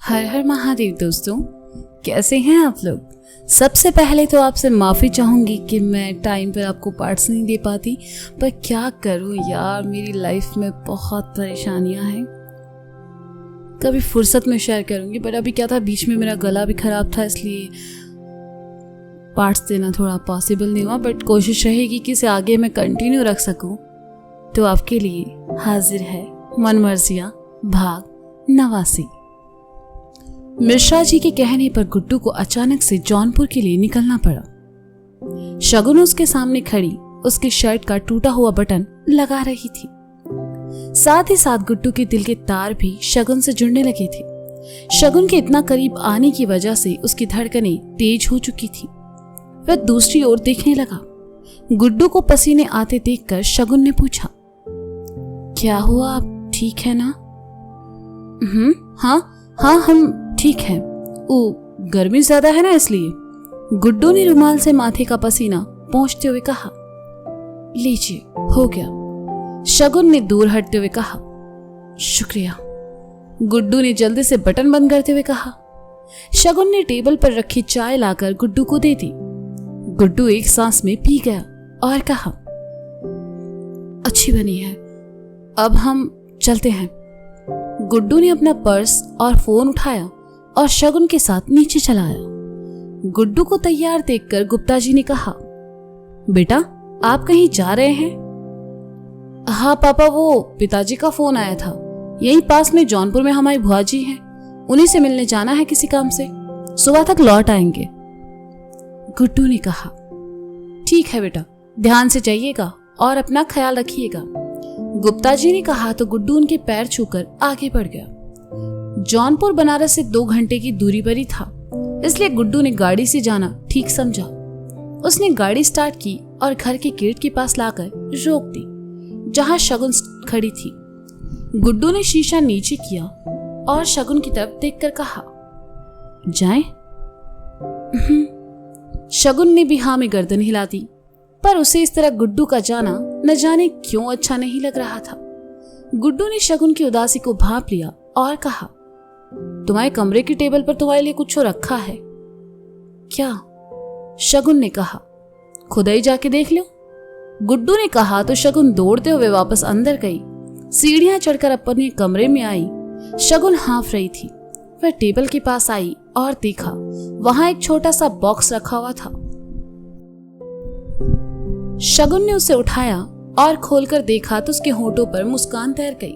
हर हर महादेव दोस्तों, कैसे हैं आप लोग। सबसे पहले तो आपसे माफ़ी चाहूँगी कि मैं टाइम पर आपको पार्ट्स नहीं दे पाती, पर क्या करूँ यार, मेरी लाइफ में बहुत परेशानियाँ हैं। कभी फुर्सत में शेयर करूँगी, पर अभी क्या था, बीच में मेरा गला भी ख़राब था, इसलिए पार्ट्स देना थोड़ा पॉसिबल नहीं हुआ। बट कोशिश रहेगी कि इसे आगे मैं कंटिन्यू रख सकूँ। तो आपके लिए हाजिर है मनमर्जियाँ भाग 89। मिश्रा जी के कहने पर गुड्डू को अचानक से जौनपुर के लिए निकलना पड़ा। शगुन उसके सामने खड़ी उसके शर्ट का टूटा हुआ बटन लगा रही थी। साथ ही साथ गुड्डू के दिल के तार भी शगुन से जुड़ने लगे थे। शगुन के इतना करीब आने की वजह से उसकी धड़कनें तेज हो चुकी थी। वह दूसरी ओर देखने लगा। गुड्डू को पसीने आते देखकर शगुन ने पूछा, क्या हुआ, आप ठीक है ना? हाँ हम ठीक है। गर्मी ज्यादा है ना, इसलिए। गुड्डू ने रुमाल से माथे का पसीना पोंछते हुए कहा। लीजिए, हो गया। शगुन ने दूर हटते हुए कहा। शुक्रिया। गुड्डू ने जल्दी से बटन बंद करते हुए कहा। शगुन ने टेबल पर रखी चाय लाकर गुड्डू को दे दी। गुड्डू एक सांस में पी गया और कहा, अच्छी बनी है, अब हम चलते हैं। गुड्डू ने अपना पर्स और फोन उठाया और शगुन के साथ नीचे चला आया। गुड्डू को तैयार देखकर गुप्ता जी ने कहा, बेटा आप कहीं जा रहे हैं? हाँ पापा, वो पिताजी का फोन आया था। यहीं पास में जौनपुर में हमारी बुआ जी हैं, उन्हीं से मिलने जाना है किसी काम से। सुबह तक लौट आएंगे। गुड्डू ने कहा, ठीक है बेटा, ध्यान से जाइएगा और अपना ख्याल रखिएगा। गुप्ता जी ने कहा तो गुड्डू उनके पैर छूकर आगे बढ़ गया। जौनपुर बनारस से 2 घंटे की दूरी पर ही था, इसलिए गुड्डू ने गाड़ी से जाना ठीक समझा। उसने गाड़ी स्टार्ट की और घर के गेट के पास लाकर रोक दी, जहां शगुन खड़ी थी। गुड्डू ने शीशा नीचे किया और शगुन की तरफ देखकर कहा, जाएं? शगुन ने भी हाँ में गर्दन हिला दी, पर उसे इस तरह गुड्डू का जाना न जाने क्यों अच्छा नहीं लग रहा था। गुड्डू ने शगुन की उदासी को भांप लिया और कहा, तुम्हारे कमरे की टेबल पर तुम्हारे लिए कुछ रखा है क्या? शगुन ने कहा, खुद ही जाके देख लो। गुड्डू ने कहा तो शगुन दौड़ते हुए वापस अंदर गई। सीढ़ियां चढ़कर अपने कमरे में आई। शगुन हाँफ रही थी। वह टेबल के पास आई और देखा वहां एक छोटा सा बॉक्स रखा हुआ था। शगुन ने उसे उठाया और खोलकर देखा तो उसके होठों पर मुस्कान तैर गई।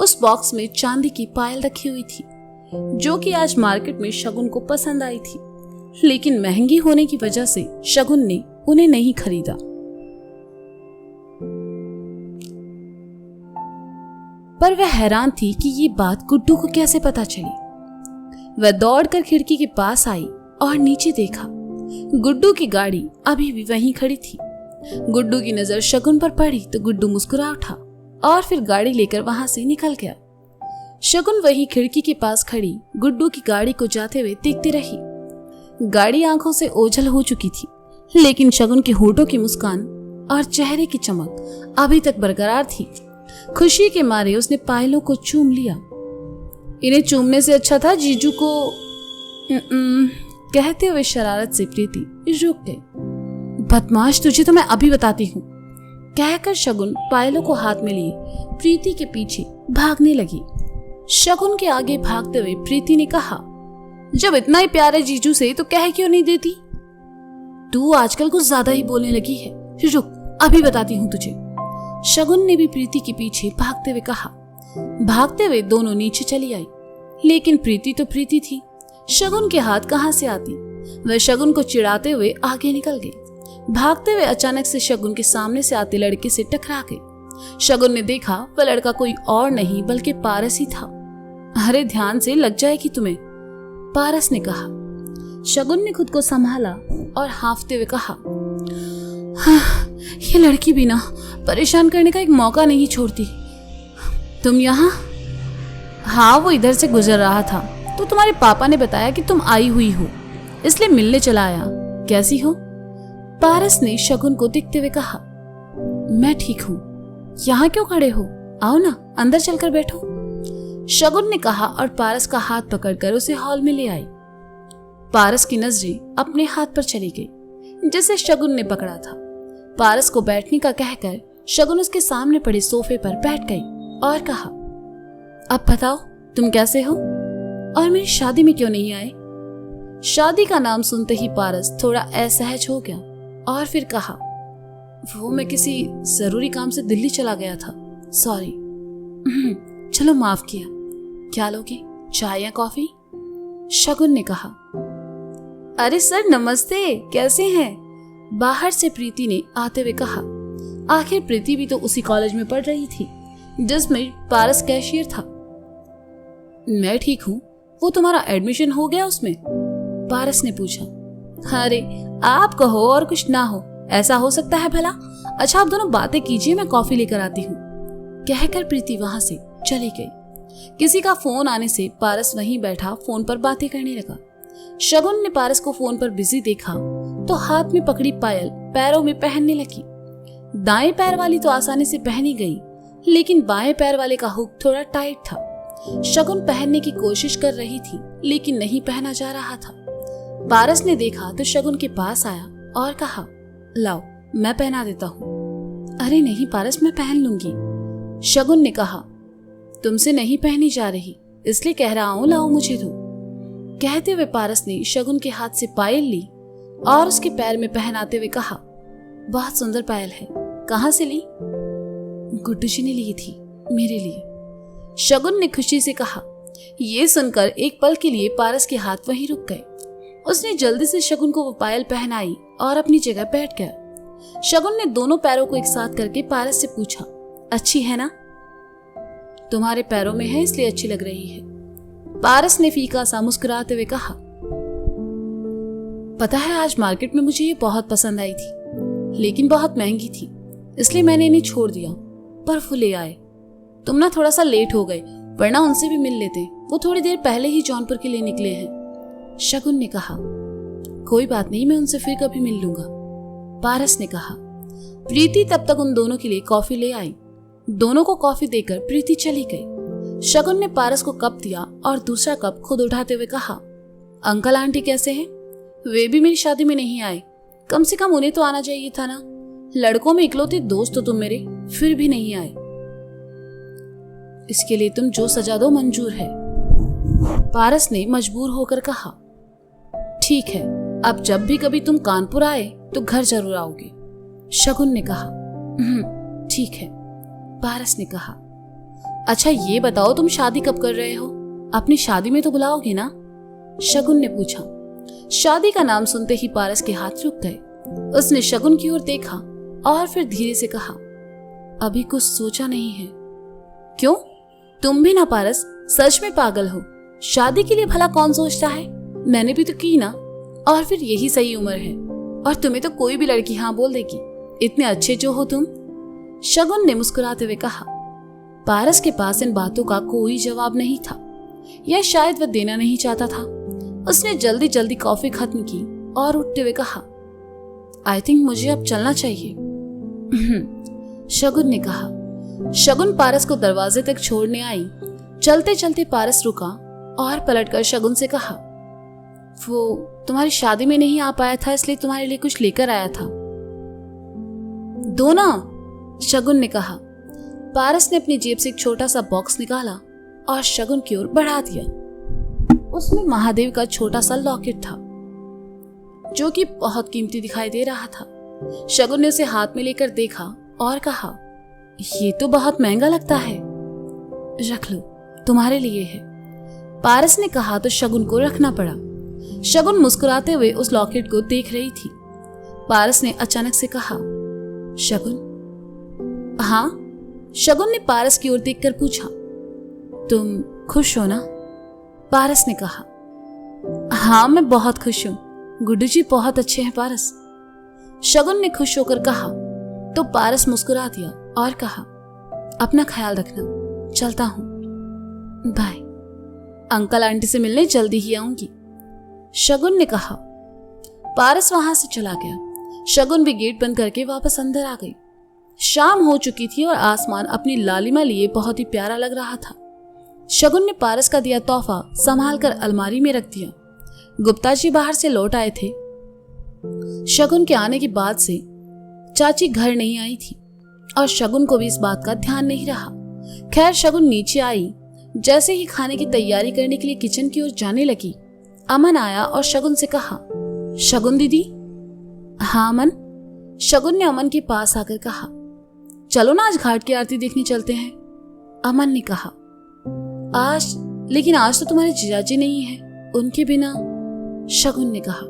उस बॉक्स में चांदी की पायल रखी हुई थी, जो कि आज मार्केट में शगुन को पसंद आई थी, लेकिन महंगी होने की वजह से शगुन ने उन्हें नहीं खरीदा। पर वह हैरान थी कि ये बात गुड्डू को कैसे पता चली। वह दौड़कर खिड़की के पास आई और नीचे देखा। गुड्डू की गाड़ी अभी भी वहीं खड़ी थी। गुड्डू की नजर शगुन पर पड़ी तो गुड्डू मुस्कुरा उठा और फिर गाड़ी लेकर वहां से निकल गया। शगुन वही खिड़की के पास खड़ी गुड्डू की गाड़ी को जाते हुए देखती रही। गाड़ी आंखों से ओझल हो चुकी थी, लेकिन शगुन के होठों की मुस्कान और चेहरे की चमक अभी तक बरकरार थी। खुशी के मारे उसने पायलों को चूम लिया। इन्हें चूमने से अच्छा था जीजू को कहते हुए शरारत से प्रीति रुक गई। बदमाश, तुझे तो मैं अभी बताती हूँ, कहकर शगुन पायलों को हाथ में लिए प्रीति के पीछे भागने लगी। शगुन के आगे भागते हुए प्रीति ने कहा, जब इतना ही प्यार है जीजू से तो कह क्यों नहीं देती? तू आजकल कुछ ज्यादा ही बोलने लगी है, रुक अभी बताती हूँ तुझे। शगुन ने भी प्रीति के पीछे भागते हुए कहा। भागते हुए दोनों नीचे चली आई, लेकिन प्रीति तो प्रीति थी, शगुन के हाथ कहाँ से आती। वह शगुन को चिढ़ाते हुए आगे निकल गई। भागते हुए अचानक से शगुन के सामने से आते लड़के से टकरा गई। शगुन ने देखा वह लड़का कोई और नहीं बल्कि पारस ही था। अरे ध्यान से लग जाएगी तुम्हें, पारस ने कहा। शगुन ने खुद को संभाला और हांफते हुए कहा, हाँ, ये लड़की भी ना परेशान करने का एक मौका नहीं छोड़ती। तुम यहाँ? हाँ, वो इधर से गुजर रहा था तो तुम्हारे पापा ने बताया कि तुम आई हुई हो, इसलिए मिलने चला आया। कैसी हो? पारस ने शगुन को देखते हुए कहा। मैं ठीक हूँ। यहाँ क्यों खड़े हो? आओ ना, अंदर चलकर बैठो। शगुन ने कहा और पारस का हाथ पकड़कर उसे हॉल में ले आई। पारस की नजरें अपने हाथ पर चली गई जिसे शगुन ने पकड़ा था। पारस को बैठने का कहकर शगुन उसके सामने पड़े सोफे पर बैठ गई और कहा, अब बताओ तुम कैसे हो और मेरी शादी में क्यों नहीं आए? शादी का नाम सुनते ही पारस थोड़ा असहज हो गया और फिर कहा, वो मैं किसी जरूरी काम से दिल्ली चला गया था, सॉरी। चलो माफ किया। क्या लोगे, चाय या कॉफी? शगुन ने कहा। अरे सर नमस्ते, कैसे हैं? बाहर से प्रीति ने आते हुए कहा। आखिर प्रीति भी तो उसी कॉलेज में पढ़ रही थी जिसमें पारस कैशियर था। मैं ठीक हूँ, वो तुम्हारा एडमिशन हो गया उसमें? पारस ने पूछा। अरे आप कहो और कुछ ना हो, ऐसा हो सकता है भला? अच्छा आप दोनों बातें कीजिए, मैं कॉफी लेकर आती हूँ, कहकर प्रीति वहां से चली गई। किसी का फोन आने से पारस वहीं बैठा फोन पर बातें करने लगा। शगुन ने पारस को फोन पर बिजी देखा तो हाथ में पकड़ी पायल पैरों में पहनने लगी। दाएं पैर वाली तो आसानी से पहनी गई, लेकिन बाएं पैर वाले का हुक थोड़ा टाइट था। शगुन पहनने की कोशिश कर रही थी लेकिन नहीं पहना जा रहा था। पारस ने देखा तो शगुन के पास आया और कहा, लाओ मैं पहना देता हूँ। अरे नहीं पारस, मैं पहन लूंगी। शगुन ने कहा, तुमसे नहीं पहनी जा रही इसलिए कह रहा हूँ, लाओ मुझे दो। कहते हुए पारस ने शगुन के हाथ से पायल ली और उसके पैर में पहनाते हुए कहा, बहुत सुंदर पायल है, कहाँ से ली? गुड्डू जी ने ली थी मेरे लिए। शगुन ने खुशी से कहा। ये सुनकर एक पल के लिए पारस के हाथ वहीं रुक गए। उसने जल्दी से शगुन को वो पायल पहनाई और अपनी जगह बैठ गया। शगुन ने दोनों पैरों को एक साथ करके पारस से पूछा, अच्छी है ना? तुम्हारे पैरों में है इसलिए अच्छी लग रही है, पारस ने फीका सा मुस्कुराते हुए कहा। पता है आज मार्केट में मुझे ये बहुत पसंद आई थी, लेकिन बहुत महंगी थी इसलिए मैंने इन्हें छोड़ दिया, पर वो ले आए। तुम ना थोड़ा सा लेट हो गए, वरना उनसे भी मिल लेते, वो थोड़ी देर पहले ही जौनपुर के लिए निकले हैं। शगुन ने कहा। कोई बात नहीं, मैं उनसे फिर कभी मिल लूंगा, पारस ने कहा। प्रीति तब तक उन दोनों के लिए कॉफी ले आई। दोनों को कॉफी देकर प्रीति चली गई। शगुन ने पारस को कप दिया और दूसरा कप खुद उठाते हुए कहा, अंकल आंटी कैसे हैं? वे भी मेरी शादी में नहीं आए, कम से कम उन्हें तो आना चाहिए था ना। लड़कों में इकलौते दोस्त तो तुम मेरे, फिर भी नहीं आए। इसके लिए तुम जो सजा दो मंजूर है, पारस ने मजबूर होकर कहा। ठीक है, अब जब भी कभी तुम कानपुर आए तो घर जरूर आओगे, शगुन ने कहा। ठीक है, पारस ने कहा। अच्छा ये बताओ तुम शादी कब कर रहे हो? अपनी शादी में तो बुलाओगे ना? शगुन ने पूछा। शादी का नाम सुनते ही पारस के हाथ रुक गए। उसने शगुन की ओर देखा और फिर धीरे से कहा, अभी कुछ सोचा नहीं है। क्यों? तुम भी ना पारस, सच में पागल हो। शादी के लिए भला कौन सोचता है? मैंने भी तो की ना, और फिर यही सही उम्र है, और तुम्हें तो कोई भी लड़की हाँ बोल देगी, इतने अच्छे जो हो तुम, शगुन ने मुस्कुराते हुए कहा। पारस के पास इन बातों का कोई जवाब नहीं था, या शायद वह देना नहीं चाहता था। उसने जल्दी जल्दी कॉफी खत्म की और उठते हुए कहा, आई थिंक मुझे अब चलना चाहिए, शगुन ने कहा। शगुन पारस को दरवाजे तक छोड़ने आई। चलते चलते पारस रुका और पलटकर शगुन से कहा, वो तुम्हारी शादी में नहीं आ पाया था इसलिए तुम्हारे लिए कुछ लेकर आया था। दो ना, शगुन ने कहा। पारस ने अपनी जेब से एक छोटा सा बॉक्स निकाला और शगुन की ओर बढ़ा दिया। उसमें महादेव का छोटा सा लॉकेट था जो कि बहुत कीमती दिखाई दे रहा था। शगुन ने उसे हाथ में लेकर देखा और कहा, ये तो बहुत महंगा लगता है, रख लो, तुम्हारे लिए है, पारस ने कहा तो शगुन को रखना पड़ा। शगुन मुस्कुराते हुए उस लॉकेट को देख रही थी। पारस ने अचानक से कहा, शगुन? हाँ, शगुन ने पारस की ओर देखकर पूछा। तुम खुश हो ना? पारस ने कहा। हाँ मैं बहुत खुश हूं, गुड्डू जी बहुत अच्छे हैं पारस, शगुन ने खुश होकर कहा। तो पारस मुस्कुरा दिया और कहा, अपना ख्याल रखना, चलता हूं, बाय। अंकल आंटी से मिलने जल्दी ही आऊंगी, शगुन ने कहा। पारस वहां से चला गया। शगुन भी गेट बंद करके वापस अंदर आ गई। शाम हो चुकी थी और आसमान अपनी लालिमा लिए बहुत ही प्यारा लग रहा था। शगुन ने पारस का दिया तोहफा संभाल कर अलमारी में रख दिया। गुप्ता जी बाहर से लौट आए थे। शगुन के आने के बाद से चाची घर नहीं आई थी और शगुन को भी इस बात का ध्यान नहीं रहा। खैर, शगुन नीचे आई। जैसे ही खाने की तैयारी करने के लिए किचन की ओर जाने लगी, अमन आया और शगुन से कहा, शगुन दीदी। हाँ अमन। शगुन ने अमन के पास आकर कहा, चलो ना आज घाट की आरती देखने चलते हैं। अमन ने कहा, लेकिन आज तो तुम्हारे जीजाजी नहीं है, उनके बिना। शगुन ने कहा,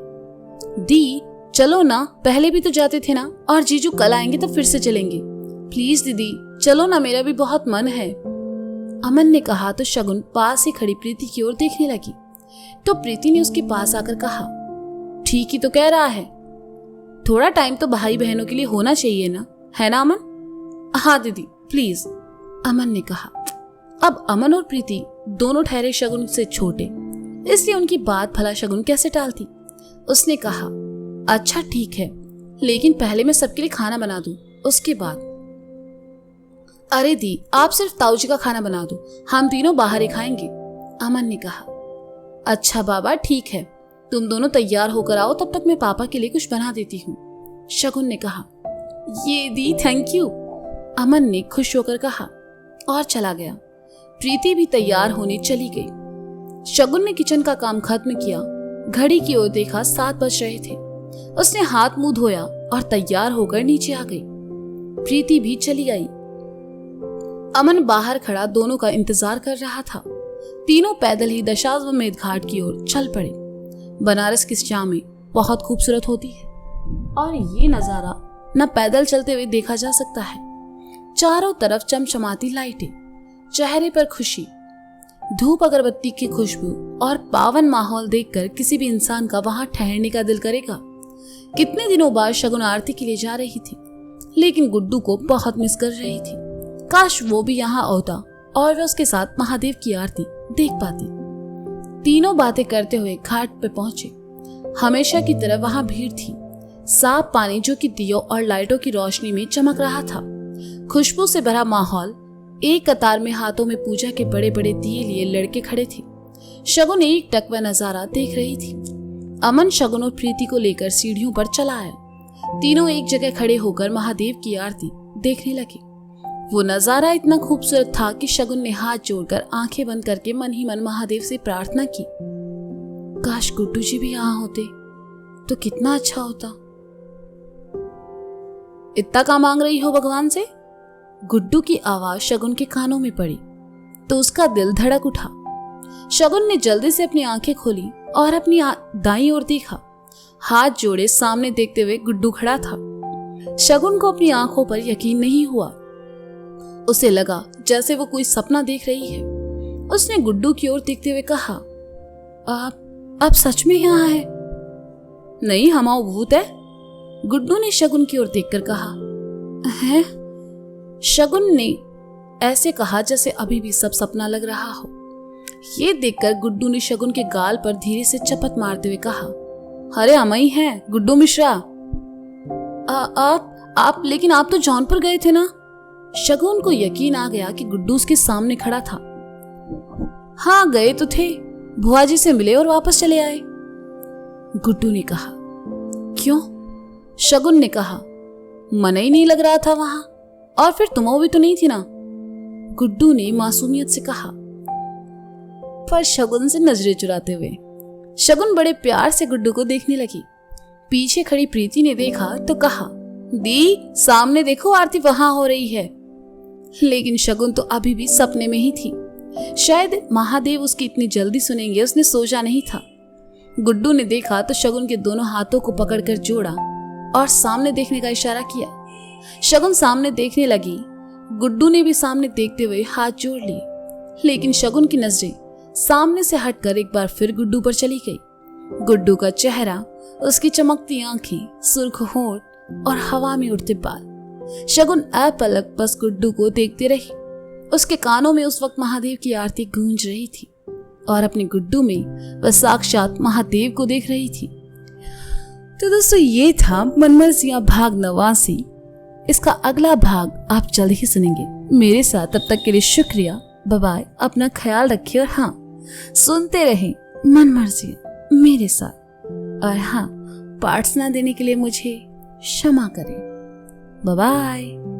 दी चलो ना, पहले भी तो जाते थे ना, और जीजू कल आएंगे तो फिर से चलेंगे। प्लीज दीदी चलो ना, मेरा भी बहुत मन है। अमन ने कहा तो शगुन पास ही खड़ी प्रीति की ओर देखने लगी। तो प्रीति ने उसके पास आकर कहा, ठीक ही तो कह रहा है, थोड़ा टाइम तो भाई बहनों के लिए होना चाहिए ना, है ना अमन? हाँ दीदी प्लीज, अमन ने कहा। अब अमन और प्रीति दोनों ठहरे शगुन से छोटे, इसलिए उनकी बात भला शगुन कैसे टालती। उसने कहा, अच्छा ठीक है, लेकिन पहले मैं सबके लिए खाना बना दूं, उसके बाद। अरे दी, आप सिर्फ ताऊ जी का खाना बना दो, हम तीनों बाहर ही खाएंगे, अमन ने कहा। अच्छा बाबा ठीक है, तुम दोनों तैयार होकर आओ, तब तक मैं पापा के लिए कुछ बना देती हूँ, शगुन ने कहा। ये दी थैंक यू, अमन ने खुश होकर कहा और चला गया। प्रीति भी तैयार होने चली गई। शगुन ने किचन का काम खत्म किया, घड़ी की ओर देखा, 7 बज रहे थे। उसने हाथ मुंह धोया और तैयार होकर नीचे आ गई। प्रीति भी चली आई। अमन बाहर खड़ा दोनों का इंतजार कर रहा था। तीनों पैदल ही दशाश्वमेध घाट की ओर चल पड़े। बनारस की शामें बहुत खूबसूरत होती है और ये नजारा न पैदल चलते हुए देखा जा सकता है। चारों तरफ चमचमाती लाइटें, चेहरे पर खुशी, धूप अगरबत्ती की खुशबू और पावन माहौल देखकर किसी भी इंसान का वहां ठहरने का दिल करेगा। कितने दिनों बाद शगुन आरती के लिए जा रही थी, लेकिन गुड्डू को बहुत मिस कर रही थी। काश वो भी यहाँ होता और वह उसके साथ महादेव की आरती देख पाती। तीनों बातें करते हुए घाट पे पहुंचे। हमेशा की तरह वहां भीड़ थी। साफ पानी जो कि दियों और लाइटों की रोशनी में चमक रहा था। खुशबू से भरा माहौल। एक कतार में हाथों में पूजा के बड़े बड़े दिए लिए लड़के खड़े थे। शगुन एक टक वह नजारा देख रही थी। अमन शगुन और प्रीति को लेकर सीढ़ियों पर चला आया। तीनों एक जगह खड़े होकर महादेव की आरती देखने लगे। वो नजारा इतना खूबसूरत था कि शगुन ने हाथ जोड़कर आंखें बंद करके मन ही मन महादेव से प्रार्थना की, काश गुड्डू जी भी यहाँ होते तो कितना अच्छा होता। इतना क्या मांग रही हो भगवान से? गुड्डू की आवाज शगुन के कानों में पड़ी तो उसका दिल धड़क उठा। शगुन ने जल्दी से अपनी आंखें खोली और अपनी दाईं ओर देखा। हाथ जोड़े सामने देखते हुए गुड्डू खड़ा था। शगुन को अपनी आंखों पर यकीन नहीं हुआ। उसे लगा जैसे वो कोई सपना देख रही है। उसने गुड्डू की ओर देखते हुए कहा, आप सच में यहाँ है? नहीं, हमारा भूत है, गुड्डू ने शगुन की ओर देखकर कहा। हैं? शगुन ने ऐसे कहा जैसे अभी भी सब सपना लग रहा हो। ये देखकर गुड्डू ने शगुन के गाल पर धीरे से चपत मारते हुए कहा, अरे अमई हैं, गुड्डू मिश्रा। आप लेकिन आप तो जौनपुर गए थे ना? शगुन को यकीन आ गया कि गुड्डू उसके सामने खड़ा था। हाँ गए तो थे, बुआ जी से मिले और वापस चले आए, गुड्डू ने कहा। क्यों? शगुन ने कहा, मन ही नहीं लग रहा था वहां, और फिर तुम भी तो नहीं थी ना, गुड्डू ने मासूमियत से कहा। पर शगुन से नजरें चुराते हुए शगुन बड़े प्यार से गुड्डू को देखने लगी। पीछे खड़ी प्रीति ने देखा तो कहा, दी सामने देखो, आरती वहां हो रही है। लेकिन शगुन तो अभी भी सपने में ही थी। शायद महादेव उसकी इतनी जल्दी सुनेंगे उसने सोचा नहीं था। गुड्डू ने देखा तो शगुन के दोनों हाथों को पकड़कर जोड़ा और सामने देखने का इशारा किया। शगुन सामने देखने लगी। गुड्डू ने भी सामने देखते हुए हाथ जोड़ लिए, लेकिन शगुन की नजरें सामने से हटकर एक बार फिर गुड्डू पर चली गई। गुड्डू का चेहरा, उसकी चमकती आंखें, सुर्ख होंठ और हवा में उड़ते बाल। शगुन अपलक बस गुड्डू को देखती रही। उसके कानों में उस वक्त महादेव की आरती गूंज रही थी और अपने गुड्डू में वह साक्षात महादेव को देख रही थी। तो दोस्तों ये था मनमर्जियां भाग 89। इसका अगला भाग आप जल्द ही सुनेंगे मेरे साथ। तब तक के लिए शुक्रिया। बाय, अपना ख्याल रखिए और हाँ, सुनते रहें मन मर्जी मेरे साथ। और हाँ, पार्ट्स ना देने के लिए मुझे क्षमा करें। बाय।